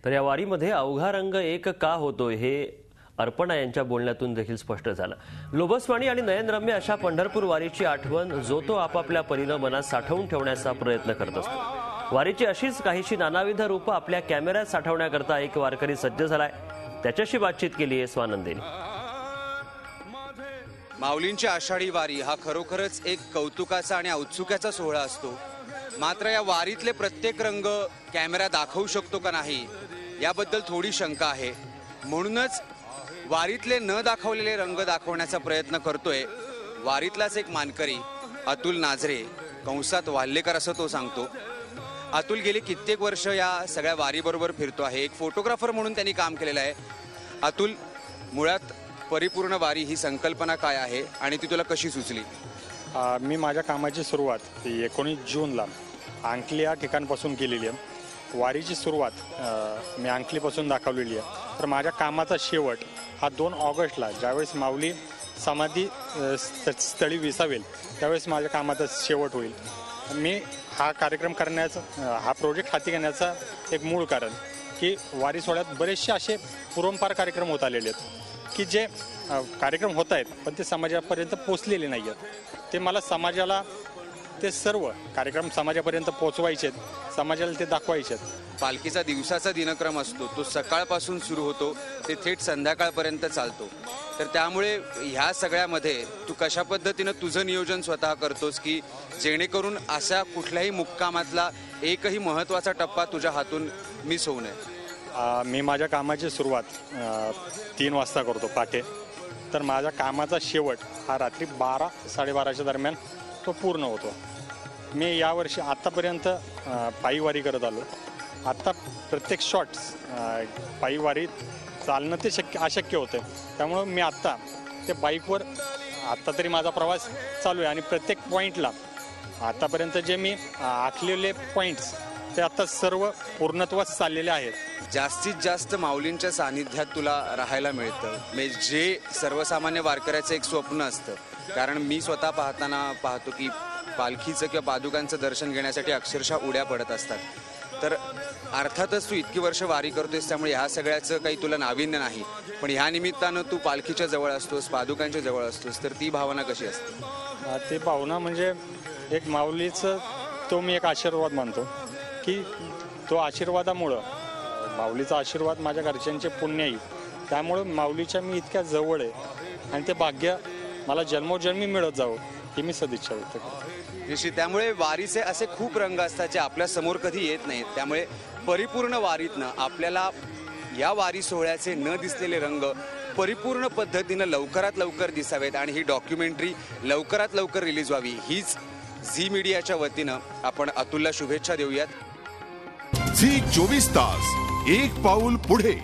तर या वारीमध्ये अवघा रंग एक का होतोय हे अर्पणा यांच्या बोलण्यातून देखील स्पष्ट झालं। लोभसवाणी आणि नयनरम्य अशा पंढरपूर वारीची आठवण जो तो आपापल्या परीनं मनात साठवून ठेवण्याचा प्रयत्न करत असतो। वारीची अशीच काहीशी नानाविध रूपं आपल्या कॅमेऱ्यात साठवण्याकरता एक वारकरी सज्ज झालाय। त्याच्याशी बातचीत केली आहे स्वानंदेने। माऊलींची आषाढी वारी हा खरोखरच एक कौतुकाचा आणि औत्सुक्याचा सोहळा असतो। मात्र या वारीतले प्रत्येक रंग कॅमेरा दाखवू शकतो का नाही याबद्दल थोडी शंका आहे। म्हणूनच वारीतले न दाखवलेले रंग दाखवण्याचा प्रयत्न करतोय वारीतलाच एक मानकरी अतुल नाझरे, कंसात वाल्हेकर असं तो सांगतो। अतुल गेली कित्येक वर्ष या सगळ्या वारीबरोबर फिरतो आहे। एक फोटोग्राफर म्हणून त्यांनी काम केलेलं आहे। अतुल, मुळात परिपूर्ण वारी ही संकल्पना काय आहे आणि ती तुला कशी सुचली? मी माझ्या कामाची सुरुवात 19 जूनला अंकली या ठिकाणापासून केलेली आहे। वारीची सुरुवात मी अंकलीपासून दाखवलेली आहे। तर माझ्या कामाचा शेवट हा 2 ऑगस्टला ज्यावेळेस माऊली समाधी स्थळी विसावेल त्यावेळेस माझ्या कामाचा शेवट होईल। मी हा कार्यक्रम करण्याचा हा प्रोजेक्ट हाती घेण्याचा एक मूळ कारण की वारी सोहळ्यात बरेचसे असे पूर्वंपार कार्यक्रम होत आलेले आहेत की जे कार्यक्रम होत आहेत पण ते समाजापर्यंत पोचलेले नाही आहेत। ते मला समाजाला ते सर्व कार्यक्रम समाजापर्यंत पोहोचवायचे आहेत, समाजाला ते दाखवायचे आहेत। पालखीचा दिवसाचा दिनक्रम असतो, तो सकाळपासून सुरू होतो ते थेट संध्याकाळपर्यंत चालतो। तर त्यामुळे ह्या सगळ्यामध्ये तू कशा पद्धतीनं तुझं नियोजन स्वतः करतोस की जेणेकरून अशा कुठल्याही मुक्कामातला एकही महत्त्वाचा टप्पा तुझ्या हातून मिस होऊ नये? मी माझ्या कामाची सुरुवात 3 वाजता करतो पहाटे। तर माझ्या कामाचा शेवट हा रात्री 12-12:30च्या दरम्यान तो पूर्ण होतो। मी यावर्षी आत्तापर्यंत पायी वारी करत आलो। आत्ता प्रत्येक शॉट्स पायी वारी चालणं ते अशक्य होतं। त्यामुळं मी आत्ता ते बाईकवर आत्ता तरी माझा प्रवास चालू आहे आणि प्रत्येक पॉईंटला आत्तापर्यंत जे मी आखलेले पॉईंट्स ते आता सर्व पूर्णत्वास चाललेले आहेत। जास्तीत जास्त माऊलींच्या सानिध्यात तुला राहायला मिळतं, म्हणजे जे सर्वसामान्य वारकऱ्याचं एक स्वप्न असतं। कारण मी स्वतः पाहतो की पालखीचं किंवा पादुकांचं दर्शन घेण्यासाठी अक्षरशः उड्या पडत असतात। तर अर्थातच तू इतकी वर्ष वारी करतोस त्यामुळे ह्या सगळ्याचं काही तुला नाविन्य नाही, पण ह्या निमित्तानं तू पालखीच्या जवळ असतोस, पादुकांच्या जवळ असतोस, तर ती भावना कशी असते? ती भावना म्हणजे एक माऊलीचं तो मी एक आशीर्वाद मानतो की तो आशीर्वादामुळं माऊलीचा आशीर्वाद माझ्या घरच्यांचे पुण्य आहे, त्यामुळं माऊलीच्या मी इतक्या जवळ आहे आणि ते भाग्य मला जन्मोजन्मी मिळत जावं ही मी सदिच्छा व्यक्त करतो। निश्चित, त्यामुळे वारीचे असे खूप रंग असतात जे आपल्या समोर कधी येत नाहीत। त्यामुळे परिपूर्ण वारीतनं आपल्याला या वारी सोहळ्याचे न दिसलेले रंग परिपूर्ण पद्धतीनं लवकरात लवकर दिसावेत आणि ही डॉक्युमेंटरी लवकरात लवकर रिलीज व्हावी हीच झी मीडियाच्या वतीनं आपण अतुलला शुभेच्छा देऊयात। झी 24 तास, एक पाऊल पुढे।